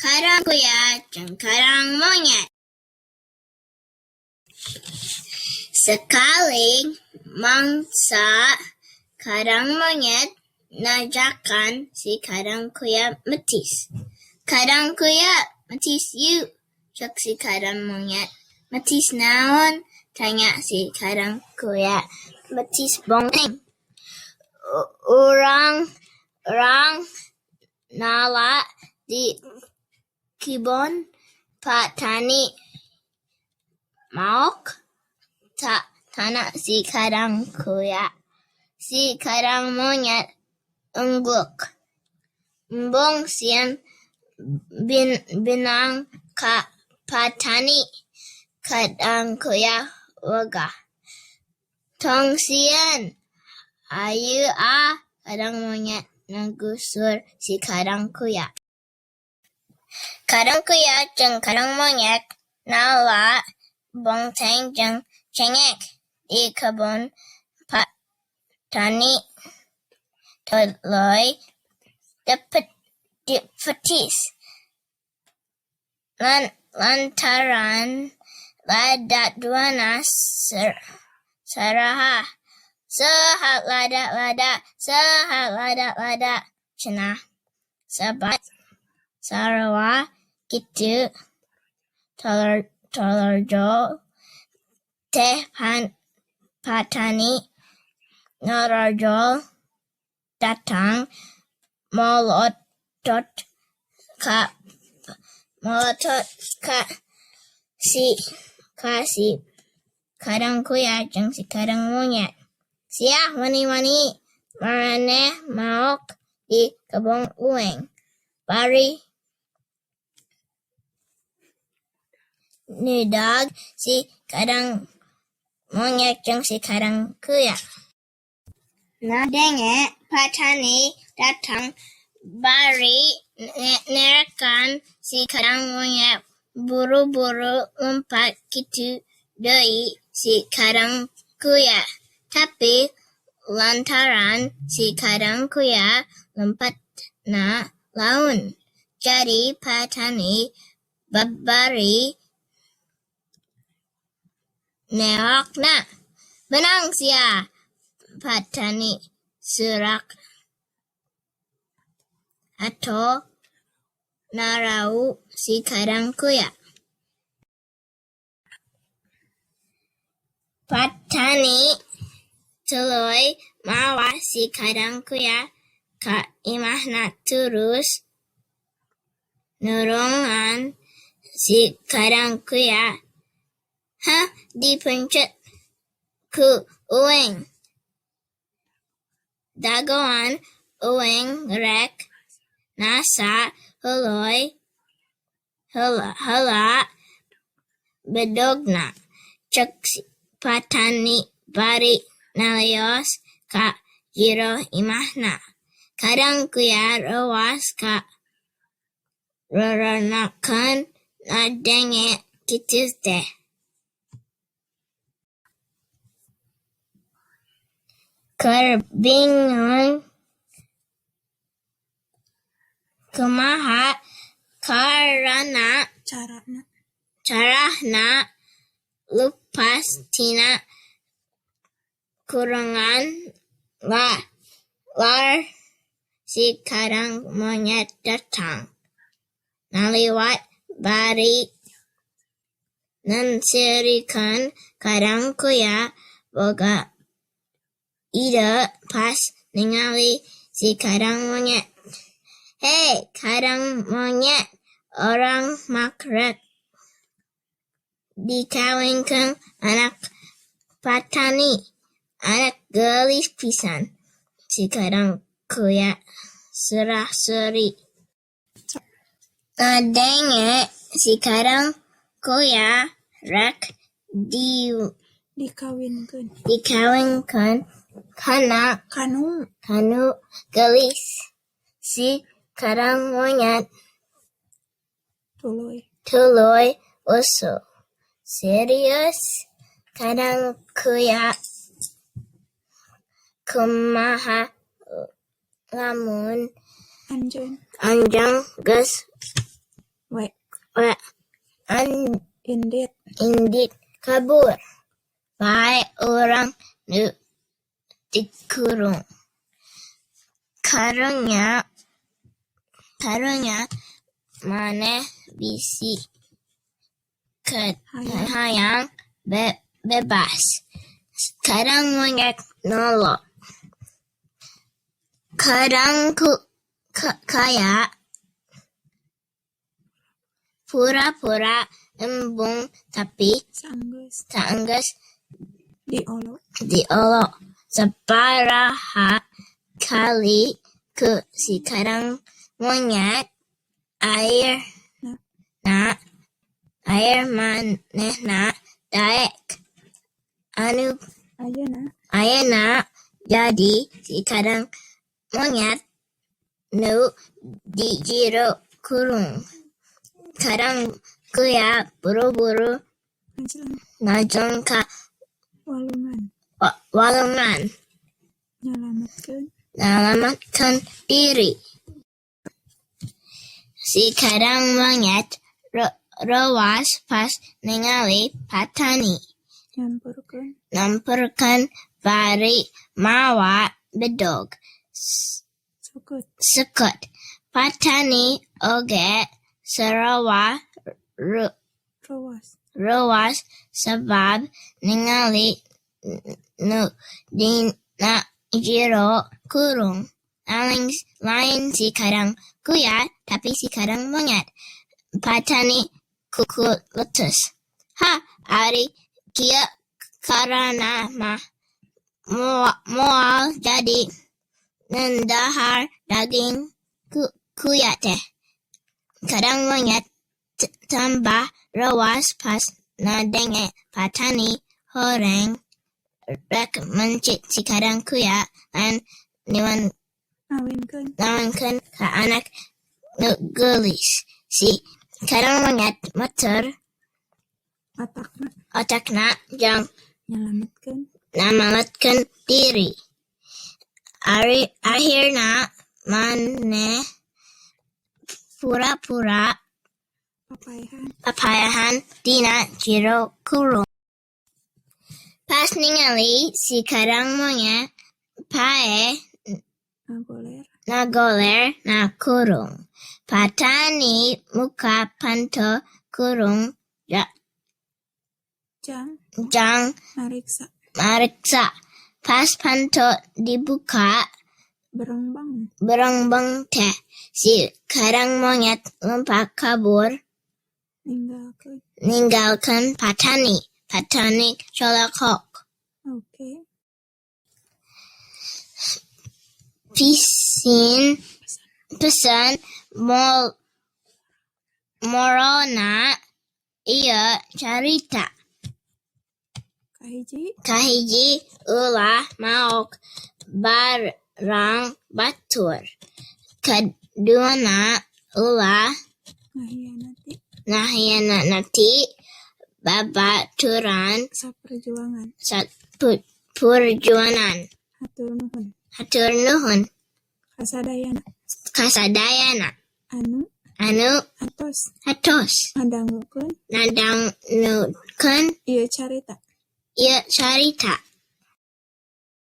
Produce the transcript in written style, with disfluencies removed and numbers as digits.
Sakadang Kuya, Jeung Monyét. Sekali mangsa kadang monyet najakan si kadang kuya metis. Kadang kuya metis yuk, cak si kadang monyet. Metis naon? Tanya si kadang kuya. Metis bongeng. Orang nala di kebun petani maok tanah si kadang kuya. Si kadang monyet engguk. Embong sian binang ka petani kadang kuya wegah. Tong sian ayu kadang monyet nagusur si kadang kuya. Kadang kuya jeung kadang monyet nala bonteng jeung cengek di kebun petani toloi petis lantaran lada duana saraha sehat lada cenah sabat sarawa kitu tolorjo teh petani narajol datang molotot ka si kadang kuya jeung si kadang monyet. Siah wani-wani maraneh maok di kebun ueng. Bari nidag si kadang monyet jeung si kadang kuya. Nadenge petani datang bari nerekan si kadang monyet buru-buru lompat kitu deui si kadang kuya. Tapi lantaran si kadang kuya lompat na laun. Jadi petani babari neokna. Benang sia petani surak atau narau si kadang kuya. Petani tuluy mawa si kadang kuya ka imahna terus nurungan si kadang kuya dipencet ku ueng. Dagoan ueng rek nasa heula bedogna cek petani bari nalios ka jero imahna. Kadang kuya rawas ka roronakeun nadenge kitu teh. Keur bingung kumaha karana carahna lupas tina kurangan lar si kadang monyet datang naliwat bari nansirikeun kadang kuya boga ide pas ningali si kadang monyet. Hei kadang monyet, orang makrek dikawinkeun anak petani. Anak gelis pisan. Si kadang kuya serah-seri. Nadenge si kadang kuya rek dikawinkeun kana kanu gelis si kadang monyet tuluy usul. Serius kadang kuya kumaha lamun anjeun geus We. Indit kabur. Baik orang nu dikurung. Karena maneh bisi hayang bebas. Sekarang monyet nolak. Kadang kaya pura-pura embung tapi saenggeus diolok. Sabaraha kali ke sekarang monyet air manehna daek anu ayeuna jadi sekarang monyet nu di jero kurung. Kadang Kuya buru-buru ngajeng ka walungan nyelamatkan diri. Sekarang monyet rawas pas ningali Patani nyamperkeun bari mawa bedog sekut. Patani oge sarawa rawas sabab ningali nu dina jero kurung. Lain sekarang Kuya tapi sekarang monyet. Patani kuku letus. Ari kieu karana mah moal jadi ngendahar daging Kuya teh. Kadang monyet tambah rawas pas nadenge Patani horeng rek mencit sekarang Kuya lan nawinkeun ka anak nu geulis. Sekarang monyet motor otakna Jeung nyelametkeun diri. Akhirna maneh pura-pura papayahan dina jero kurung. Pas ningali sekarang monyet pae nagoler na kurung. Patani muka panto kurung Jeung mariksa. Pas panto dibuka berengbang teh. Sekarang monyet lompat kabur ninggalkan Patani. Patani colokok. Pesan morona ieu carita. Kahiji ulah maok barang batur. Kaduana ulah nahianati babaturan perjuangan. Hatur nuhun. Kasadayana. Anu atos. Nadangnukeun ieu carita.